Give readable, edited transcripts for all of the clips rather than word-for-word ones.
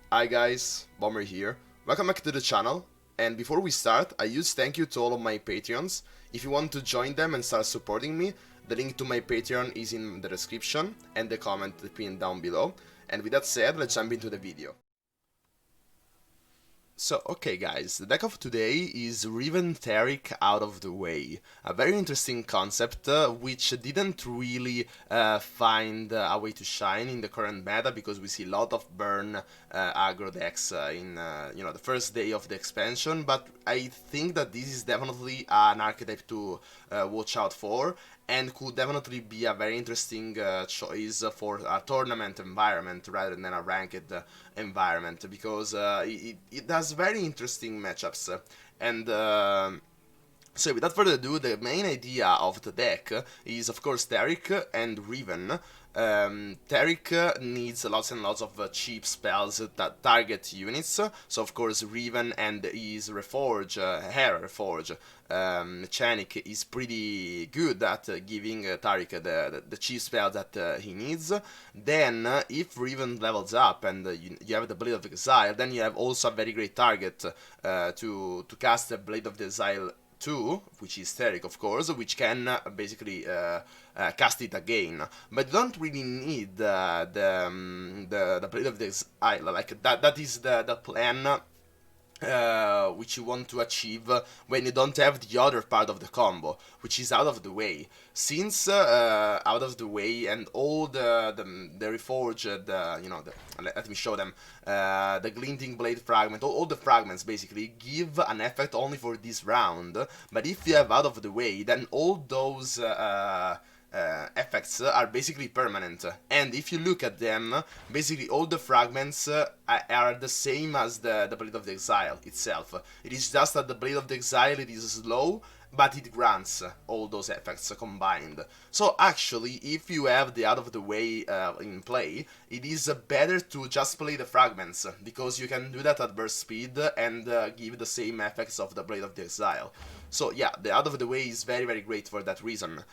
Hi guys, Bomber here. Welcome back to the channel. And before we start, a huge thank you to all of my Patreons. If you want to join them and start supporting me, the link to my Patreon is in the description and the comment pinned down below. And with that said, let's jump into the video. So, okay guys, the deck of today is Riven Taric Out of the Way. A very interesting concept, which didn't really find a way to shine in the current meta, because we see a lot of burn aggro decks in the first day of the expansion, but I think that this is definitely an archetype to watch out for, and could definitely be a very interesting choice for a tournament environment rather than a ranked environment, because it has very interesting matchups. And so without further ado, the main idea of the deck is of course Taric and Riven. Taric needs lots and lots of cheap spells that target units, so of course Riven and his Reforge, her Reforge, Chanic is pretty good at giving Taric the cheap spell that he needs. Then, if Riven levels up and you have the Blade of Exile, then you have also a very great target to cast the Blade of the Exile 2, which is Taric of course, which can basically cast it again, but you don't really need the Blade of the Exile, like that is the plan which you want to achieve when you don't have the other part of the combo, which is out of the way. Since out of the way and all the reforged, let me show them, the glinting blade fragment, all the fragments basically give an effect only for this round, but if you have out of the way, then all those effects are basically permanent, and if you look at them, basically all the fragments are the same as the Blade of the Exile itself. It is just that the Blade of the Exile, it is slow, but it grants all those effects combined. So actually, if you have the out of the way in play, it is better to just play the fragments, because you can do that at burst speed and give the same effects of the Blade of the Exile. So yeah, the out of the way is very very great for that reason.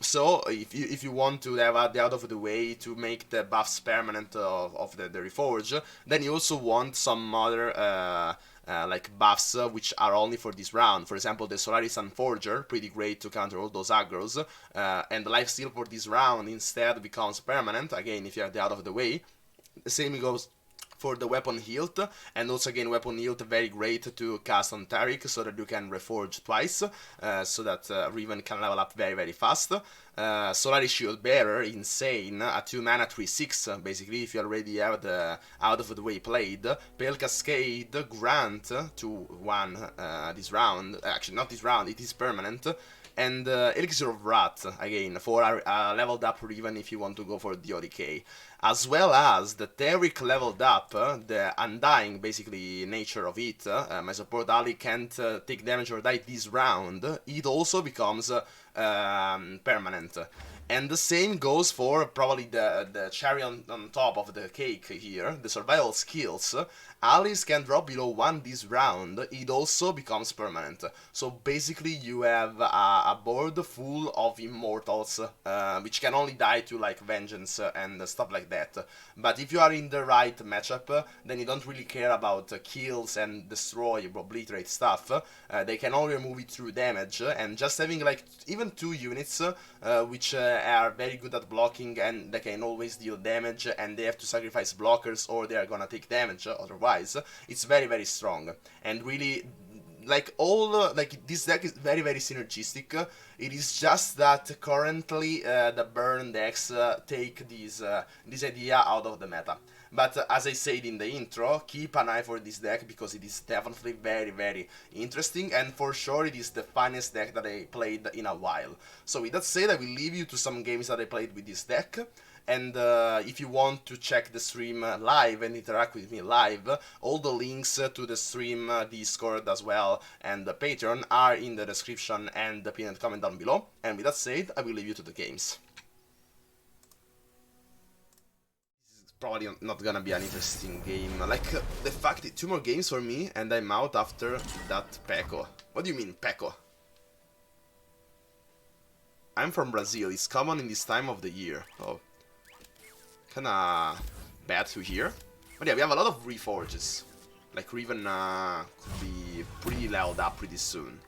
So if you want to have the out of the way to make the buffs permanent of the Reforge, then you also want some other like buffs which are only for this round. For example, the Solaris Unforger, pretty great to counter all those aggros, and the lifesteal for this round instead becomes permanent, again if you have the out of the way. The same goes for the Weapon Hilt, and also again Weapon Hilt very great to cast on Taric so that you can reforge twice, so that Riven can level up very very fast. Solaris Shield Bearer, insane, a 2 mana 3/6 basically if you already have the out of the way played. Pale Cascade, grant to 1 this round, actually not this round, it is permanent. And Elixir of Wrath, again, for a leveled up Riven if you want to go for the ODK. As well as the Taric leveled up, the Undying, basically, nature of it. My support ally can't take damage or die this round. It also becomes permanent. And the same goes for probably the cherry on top of the cake here, the survival skills. Allies can drop below 1 this round, it also becomes permanent. So basically you have a board full of immortals, which can only die to like Vengeance and stuff like that. But if you are in the right matchup, then you don't really care about kills and destroy, obliterate stuff. They can only remove it through damage, and just having like even 2 units, which are very good at blocking and they can always deal damage, and they have to sacrifice blockers or they are gonna take damage otherwise, it's very very strong. And really, like all like this deck is very very synergistic. It is just that currently the burn decks take this idea out of the meta. But as I said in the intro, keep an eye for this deck, because it is definitely very very interesting, and for sure it is the finest deck that I played in a while. So with that said, I will leave you to some games that I played with this deck. And if you want to check the stream live and interact with me live, all the links to the stream, Discord as well, and the Patreon are in the description and the pinned comment down below. And with that said, I will leave you to the games. This is probably not gonna be an interesting game. Like, the fact that 2 more games for me and I'm out after that Peko. What do you mean, Peko? I'm from Brazil, it's common in this time of the year. Oh. Kinda bad to hear. But yeah, we have a lot of reforges. Like Riven could be pretty leveled up pretty soon.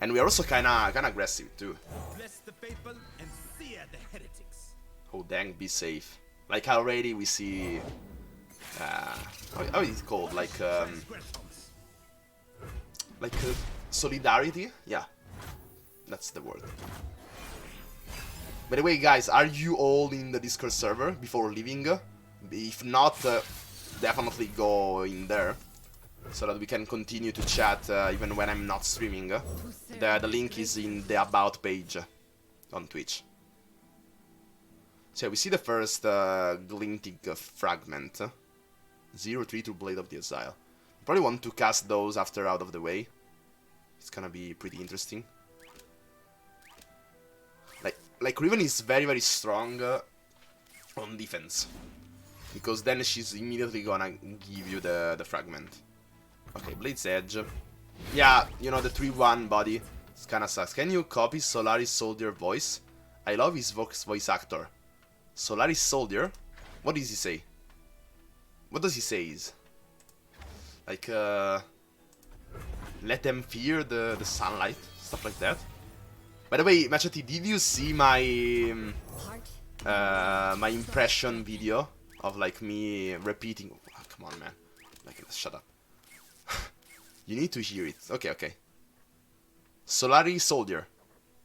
And we are also kinda aggressive too. Bless the faithful and sear the heretics. Oh dang, be safe. Like already we see how is it called? Like solidarity? Yeah. That's the word. By the way, guys, are you all in the Discord server before leaving? If not, definitely go in there, so that we can continue to chat even when I'm not streaming. The link is in the About page on Twitch. So yeah, we see the first glinting fragment. 0-3 to Blade of the Exile. Probably want to cast those after Out of the Way. It's gonna be pretty interesting. Like Riven is very strong on defense, because then she's immediately gonna give you the fragment. Okay, Blade's Edge. Yeah, you know, the 3-1 body. It's kinda sucks. Can you copy Solaris Soldier voice? I love his voice actor. Solaris Soldier? What does he say? What does he say? Like, let them fear the sunlight, stuff like that. By the way, Machete, did you see my my impression video of like me repeating? Oh, come on, man! Like, shut up. You need to hear it. Okay. Solari Soldier.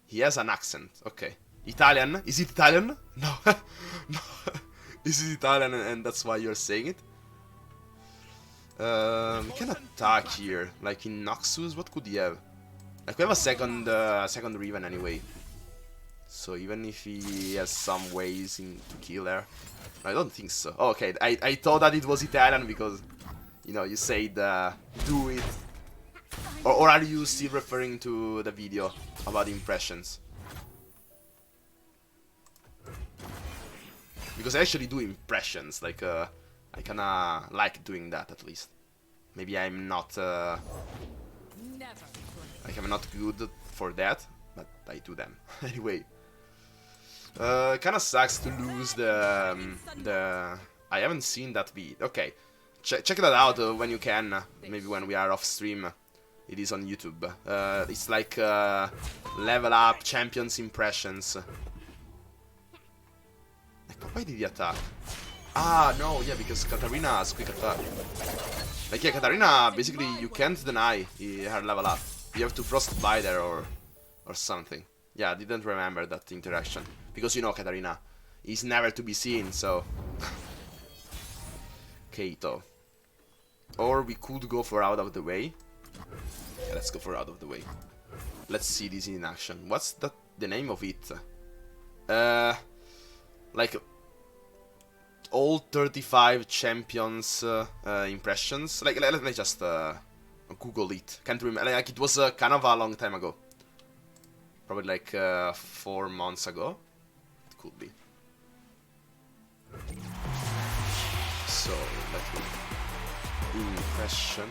He has an accent. Okay. Italian? Is it Italian? No. No. Is it Italian and that's why you're saying it? We can attack here. Like in Noxus, what could he have? Like we have a second Riven anyway. So even if he has some ways to kill her. I don't think so. Oh, okay, I thought that it was Italian because, you know, you said do it. Or are you still referring to the video about impressions? Because I actually do impressions, like I kinda like doing that at least. Maybe I'm not like I'm not good for that, but I do them anyway. Kinda sucks to lose the. I haven't seen that beat. Okay, check that out when you can. Maybe when we are off stream. It is on YouTube. It's like level up champions impressions. Why did he attack? Ah, no, yeah, because Katarina has quick attack. Like, yeah, Katarina, basically, you can't deny her level up. You have to frostbite her or something. Yeah, I didn't remember that interaction. Because, you know, Katarina is never to be seen, so... Kaito. Or we could go for Out of the Way. Yeah, let's go for Out of the Way. Let's see this in action. What's the name of it? Like... all 35 champions impressions. Like, let me just Google it. Can't remember. Like, it was kind of a long time ago. Probably like 4 months ago. It could be. So, let me... impression.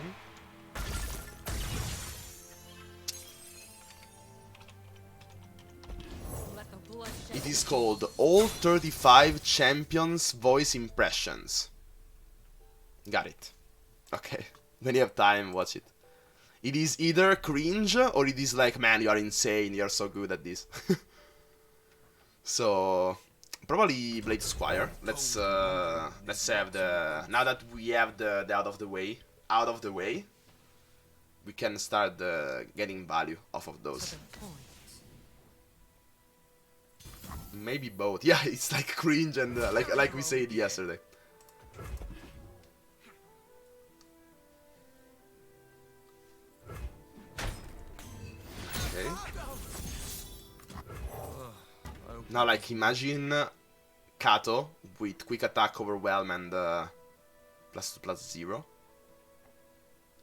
It is called All 35 Champions Voice Impressions. Got it. Okay. When you have time, watch it. It is either cringe or it is like, man, you are insane, you are so good at this. So, probably Blade Squire. Let's have the... Now that we have the out of the way, we can start getting value off of those. Maybe both. Yeah, it's like cringe and like we said yesterday. Okay. Now, like, imagine Kato with quick attack, overwhelm, and +2/+0,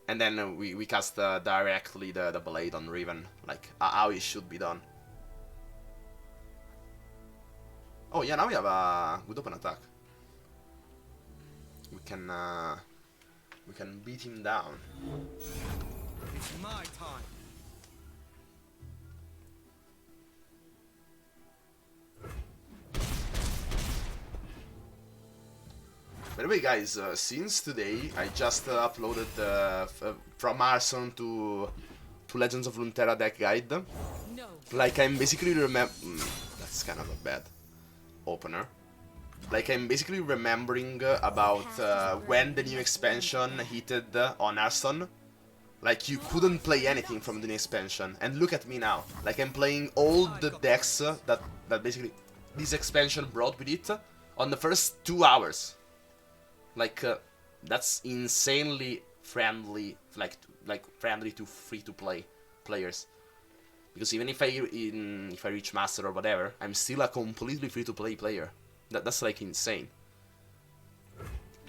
and then we cast directly the blade on Riven, like how it should be done. Oh yeah, now we have a good open attack. We can beat him down. It's my time. By the way, guys, since today I just uploaded from Arson to Legends of Runeterra deck guide. No. Like I'm basically that's kind of a bad opener. Like I'm basically remembering about when the new expansion hitted on Hearthstone. Like you couldn't play anything from the new expansion, and look at me now. Like I'm playing all the decks that basically this expansion brought with it on the first 2 hours. Like that's insanely friendly, like friendly to free-to-play players. Because even if I reach Master or whatever, I'm still a completely free-to-play player. That's like insane.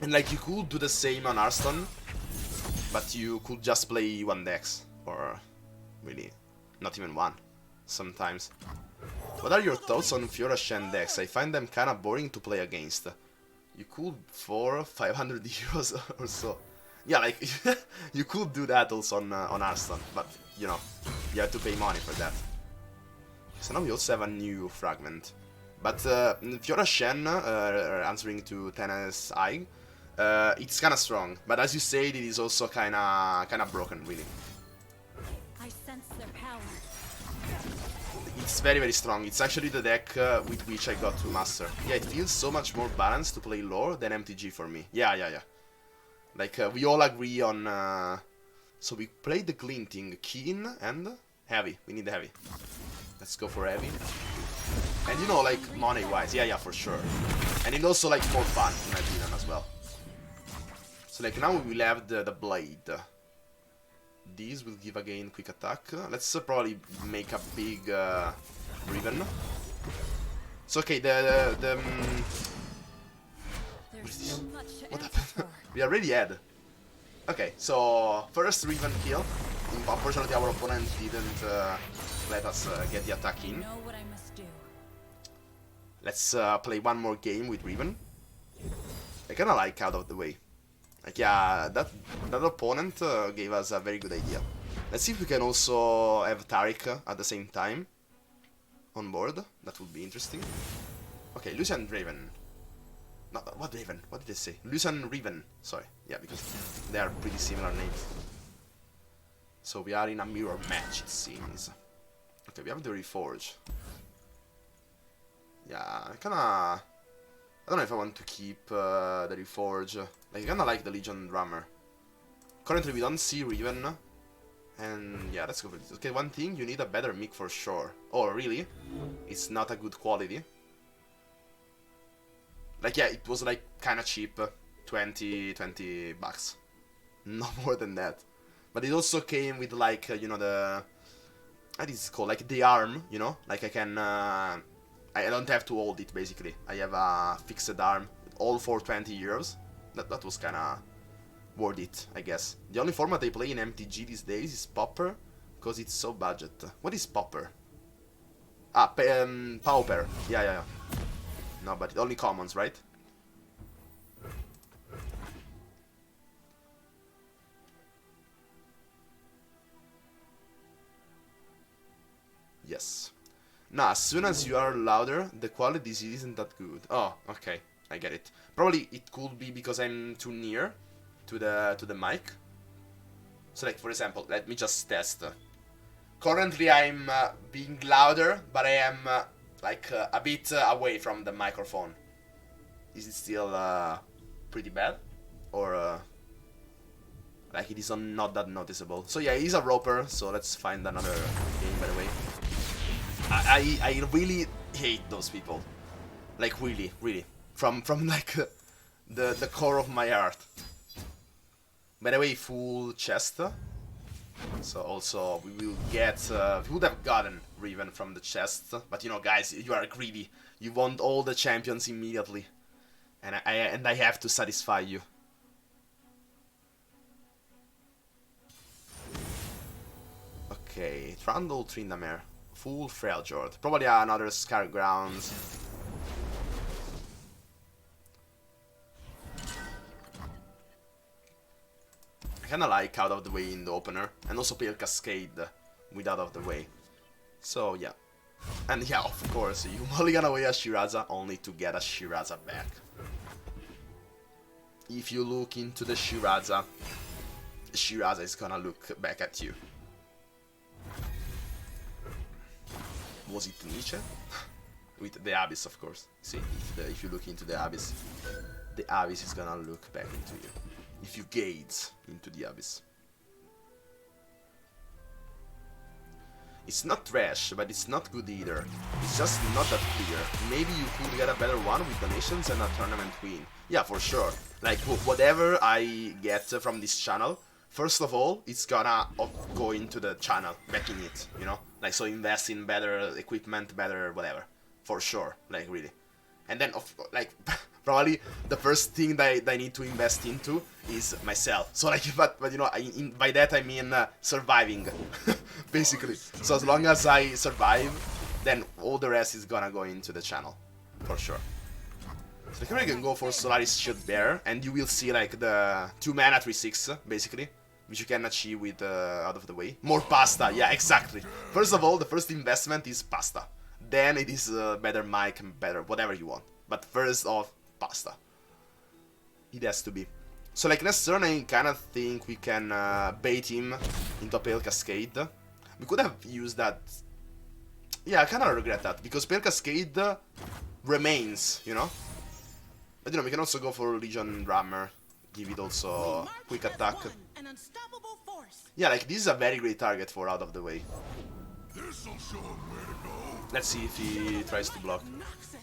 And like you could do the same on Hearthstone, but you could just play 1 decks, or really not even 1 sometimes. What are your thoughts on Fiora Shen decks? I find them kinda boring to play against. You could for 500 euros or so. Yeah, like you could do that also on Hearthstone, but you know, you have to pay money for that. So now we also have a new fragment. But Fiora Shen, answering to Tennis Eye, it's kinda strong. But as you said, it is also kinda broken, really. I sense their power. It's very, very strong. It's actually the deck with which I got to Master. Yeah, it feels so much more balanced to play lore than MTG for me. Yeah. Like, we all agree on... So we played the Glinting, Keen, and Heavy. We need the Heavy. Let's go for Heavy. And you know, like, money-wise, yeah, for sure. And it also, like, more fun, in my opinion, as well. So, like, now we will have the Blade. These will give again quick attack. Let's probably make a big Riven. So, okay, what happened? We already had. Okay, so first Riven kill. Unfortunately, our opponent didn't let us get the attack in. Know what I must do. Let's play one more game with Riven. I kinda like out of the way. Like, yeah, that opponent gave us a very good idea. Let's see if we can also have Taric at the same time on board. That would be interesting. Okay, Lucian Raven. No, what Raven? What did they say? Lucian Riven. Sorry. Yeah, because they are pretty similar names. So we are in a mirror match, it seems. Okay, we have the Reforge. Yeah, I don't know if I want to keep the Reforge. Like, I kinda like the Legion Drummer. Currently, we don't see Riven. And yeah, let's go for this. Okay, one thing, you need a better mic for sure. Oh, really? It's not a good quality? Like, yeah, it was like kinda cheap. 20 bucks. No more than that. But it also came with like, you know, the... What is it called? Like the arm, you know? Like I can... I don't have to hold it, basically. I have a fixed arm, all for 20 euros. That was kinda worth it, I guess. The only format I play in MTG these days is Pauper, because it's so budget. What is Pauper? Ah, Pauper. Yeah. No, but only commons, right? Yes. Now, as soon as you are louder, the quality isn't that good. Oh, okay, I get it. Probably it could be because I'm too near to the mic. So, like, for example, let me just test. Currently, I'm being louder, but I am like a bit away from the microphone. Is it still pretty bad, or like it is not that noticeable? So yeah, he's a roper. So let's find another game. By the way. I really hate those people, like really, from like the core of my heart. By the way, full chest. So also we will get, we would have gotten Riven from the chest, but you know, guys, you are greedy. You want all the champions immediately, and I have to satisfy you. Okay, Trundle Tryndamere. Full Freljord. Probably another Scar Grounds. I kinda like Out of the Way in the opener. And also Pale Cascade with Out of the Way. So yeah. And yeah, of course, you mulligan away a Shiraza only to get a Shiraza back. if you look into the Shiraza is gonna look back at you. Was it Nietzsche? With the Abyss, of course. See, if you look into the Abyss is gonna look back into you. If you gaze into the Abyss. It's not trash, but it's not good either. It's just not that clear. Maybe you could get a better one with donations and a tournament win. Yeah, for sure. Like, whatever I get from this channel, first of all, it's gonna go into the channel, back in it, you know? Like, so invest in better equipment, better whatever. For sure, like, really. And then, like, probably the first thing that I need to invest into is myself. So, like, but you know, by that I mean surviving, basically. So as long as I survive, then all the rest is gonna go into the channel, for sure. So here I can go for Solaris Shield Bear, and you will see, like, the 2 mana 3/6, basically, which you can achieve with Out of the Way. More pasta, yeah, exactly. First of all, the first investment is pasta. Then it is better mic, better whatever you want. But first off, pasta. It has to be. So, like, next turn I kind of think we can bait him into a Pale Cascade. We could have used that. Yeah, I kind of regret that, because Pale Cascade remains, you know? But, you know, we can also go for Legion Rammer. Give it also quick attack. Yeah, like, this is a very great target for Out of the Way. Let's see if he tries to block.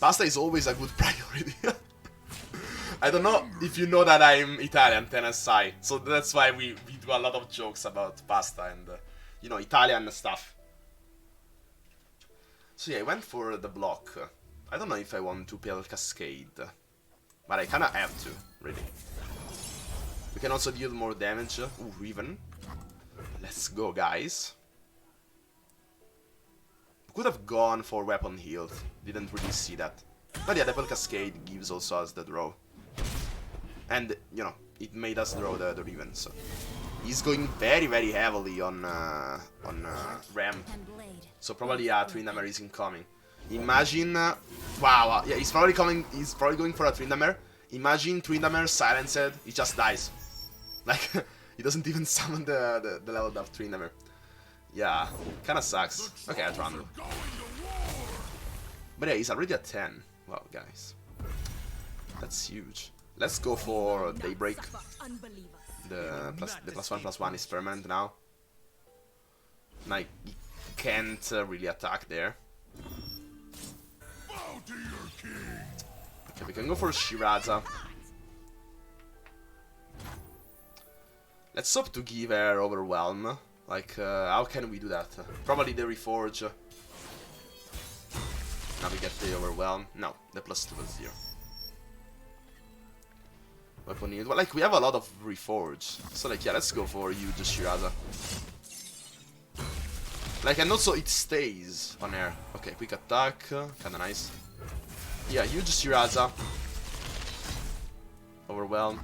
Pasta is always a good priority. I don't know if you know that I'm Italian, Tennessee, so that's why we do a lot of jokes about pasta and, you know, Italian stuff. So yeah, I went for the block. I don't know if I want to Pale Cascade, but I kinda have to, really. We can also deal more damage. Ooh, Riven. Let's go, guys. Could have gone for Weapon Healed, didn't really see that. But yeah, the Pale Cascade gives also us the draw. And, you know, it made us draw the Riven, so... He's going very, very heavily on ramp. So probably a Tryndamere is incoming. Imagine... wow, yeah, he's probably going for a Tryndamere. Imagine Tryndamere silenced, he just dies. Like, he doesn't even summon the leveled up Tryndamere. Yeah, kinda sucks. Okay, I Trundle. But yeah, he's already at 10. Wow, guys. That's huge. Let's go for Daybreak. The +1/+1 is permanent now. Like, he can't really attack there. Okay, we can go for Shiraza. Let's hope to give her Overwhelm. Like, how can we do that? Probably the Reforge. Now we get the Overwhelm. No, the +2/+0. Weapon Healed. Well, like, we have a lot of Reforge. So, like, yeah, let's go for huge Shiraza. Like, and also it stays on air. Okay, quick attack. Kinda nice. Yeah, huge Shiraza. Overwhelm.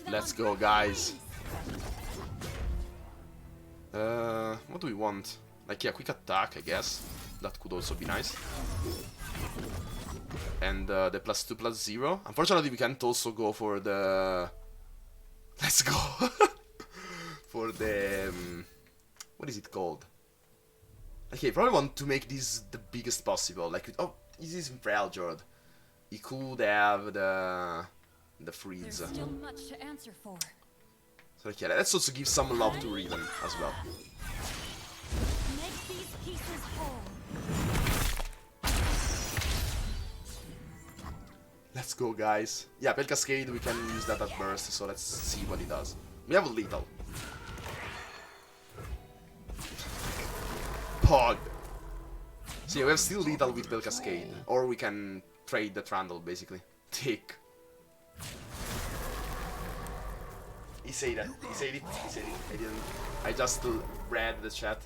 Let's go, guys. What do we want? Like, yeah, quick attack, I guess. That could also be nice. And the +2/+0. Unfortunately, we can't also go for the... Let's go! For the... what is it called? Okay, probably want to make this the biggest possible. Like, oh, this is Freljord. He could have the freeze. There's still much to answer for. So yeah, let's also give some love to Riven as well. Make these pieces whole. Let's go, guys. Yeah, Pale Cascade, we can use that at burst, so let's see what he does. We have a lethal. Pog. So yeah, we have still lethal with Pale Cascade. Or we can trade the Trundle, basically. Tick. He said that. He said it. He said it. I didn't. I just read the chat.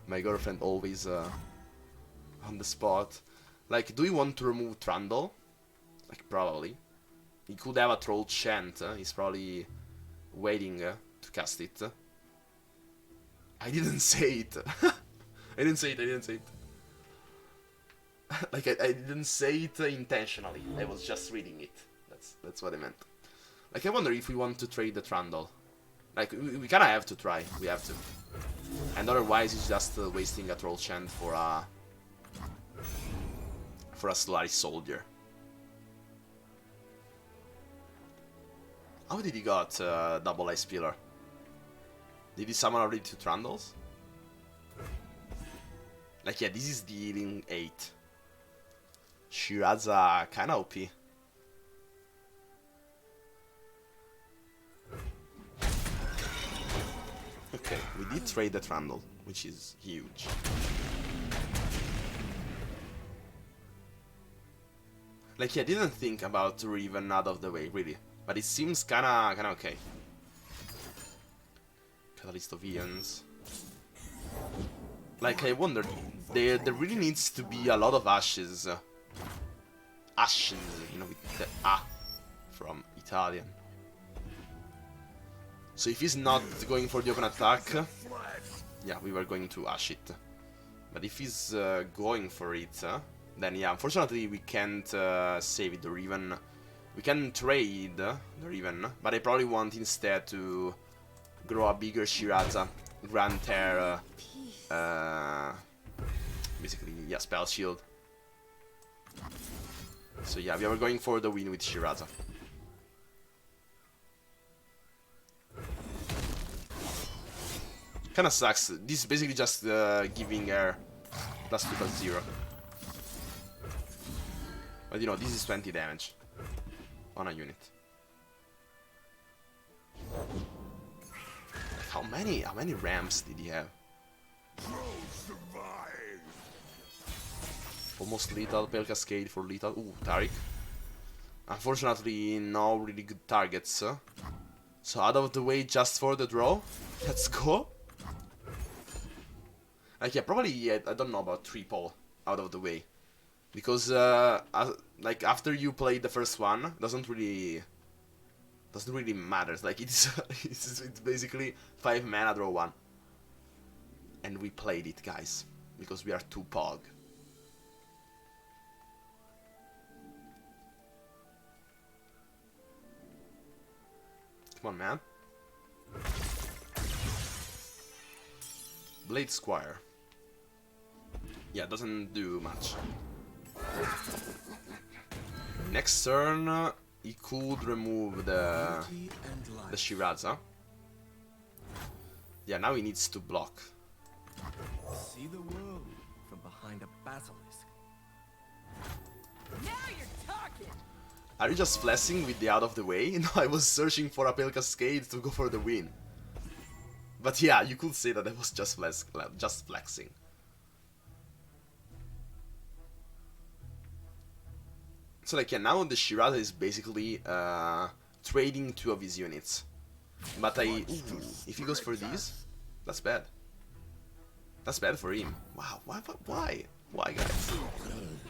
My girlfriend always on the spot. Like, do you want to remove Trundle? Like, probably. He could have a Troll Chant. He's probably waiting to cast it. I didn't say it. I didn't say it. I didn't say it. Like, I didn't say it intentionally. I was just reading it. That's what I meant. Like, I wonder if we want to trade the Trundle. Like, we kinda have to try. We have to. And otherwise, it's just wasting a Troll Chant for a Solaris Soldier. How did he got double Ice Pillar? Did he summon already 2 Trundles? Like, yeah, this is dealing 8. Shiraza kinda OP. Okay, we did trade the Trundle, which is huge. Like, yeah, I didn't think about Riven out of the way, really. But it seems kinda okay. Catalyst of Eons. Like, I wonder, there really needs to be a lot of ashes. Ashes, you know, with the A from Italian. So if he's not going for the open attack, yeah, we were going to ash it. But if he's going for it, then yeah, unfortunately we can't save it, the Riven. We can trade the Riven, but I probably want instead to grow a bigger Shiraza, grant her, basically, yeah, Spell Shield. So yeah, we are going for the win with Shiraza. Kinda sucks. This is basically just giving her +2/+0. But you know, this is 20 damage on a unit. How many ramps did he have? Almost lethal, Pale Cascade for lethal. Ooh, Taric. Unfortunately, no really good targets. So out of the way just for the draw. Let's go. Like, yeah, probably, I don't know about triple out of the way. Because, like, after you play the first one, doesn't really matter. Like, it's basically 5 mana, draw 1. And we played it, guys. Because we are too pog. Come on, man. Blade Squire. Yeah, doesn't do much. Next turn, he could remove the Shiraza. Yeah, now he needs to block. See the world from behind a basilisk. Now you're talking. Are you just flexing with the out of the way? No, I was searching for a Pale Cascade to go for the win. But yeah, you could say that I was just flexing. So like, yeah, now the Shiraza is basically trading 2 of his units. But ooh, if he goes for these, that's bad. That's bad for him. Wow, why? Why, guys?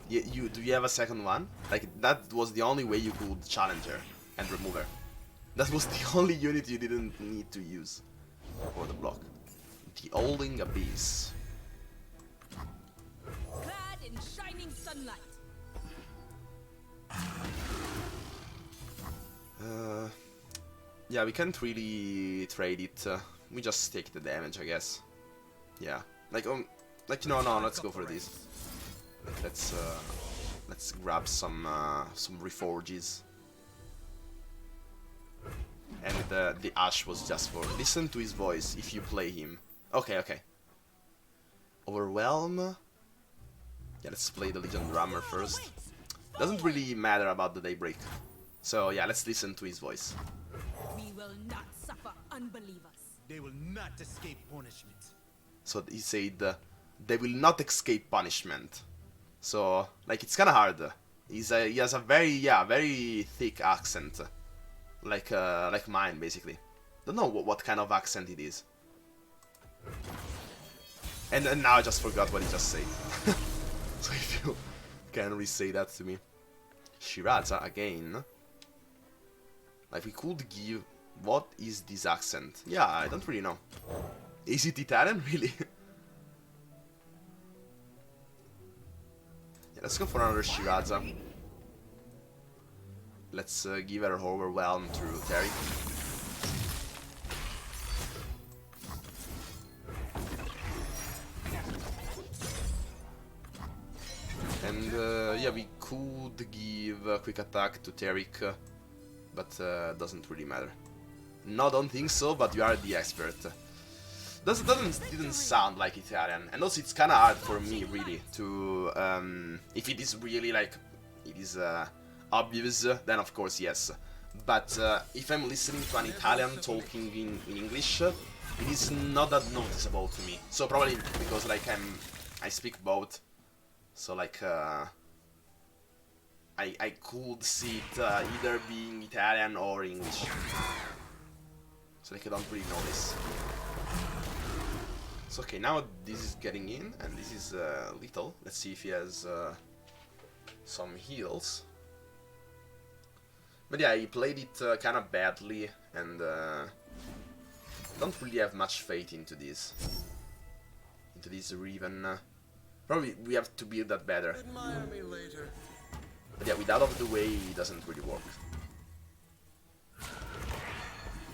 Do you have a second one? Like, that was the only way you could challenge her and remove her. That was the only unit you didn't need to use for the block. The Howling Abyss. Clad in shining sunlight. Yeah, we can't really trade it. We just take the damage, I guess. Yeah, like no, let's go for this. Like, let's grab some reforges. And the Ash was just for listen to his voice if you play him. Okay. Overwhelm. Yeah, let's play the Legion Drummer first. Doesn't really matter about the Daybreak. So yeah, let's listen to his voice. We will not suffer unbelievers. They will not escape punishment. So he said, they will not escape punishment. So, like, it's kind of hard. He has a very thick accent, like mine, basically. Don't know what kind of accent it is. And now I just forgot what he just said. So if you can re-say that to me. Shiraza again. Like, we could give... What is this accent? Yeah, I don't really know. Is it Italian? Really? Yeah, let's go for another Shiraza. Let's give her overwhelm to Terry. And yeah, we could give a quick attack to Tarik, but doesn't really matter. No, don't think so, but you are the expert. Didn't sound like Italian, and also it's kind of hard for me really to if it is really like it is obvious, then of course yes. But if I'm listening to an Italian talking in English, it is not that noticeable to me. So probably because like I speak both. So like I could see it either being Italian or English. So like I don't really notice. So okay, now this is getting in, and this is lethal. Let's see if he has some heals. But yeah, he played it kind of badly, and don't really have much faith into this Riven. Probably we have to build that better. Admire me later. But yeah, with out of the way, it doesn't really work.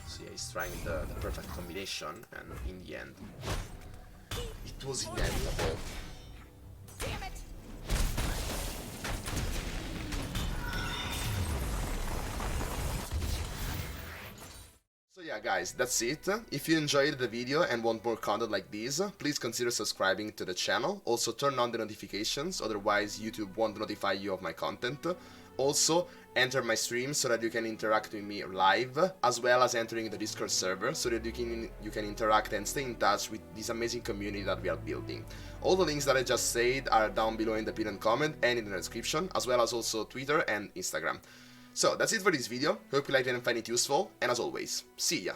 So yeah, he's trying the perfect combination, and in the end, it was inevitable. Damn it! So yeah guys, that's it. If you enjoyed the video and want more content like this, please consider subscribing to the channel. Also turn on the notifications, otherwise YouTube won't notify you of my content. Also, enter my stream so that you can interact with me live, as well as entering the Discord server so that you can interact and stay in touch with this amazing community that we are building. All the links that I just said are down below in the pinned comment and in the description, as well as also Twitter and Instagram. So that's it for this video, hope you liked it and find it useful, and as always, see ya!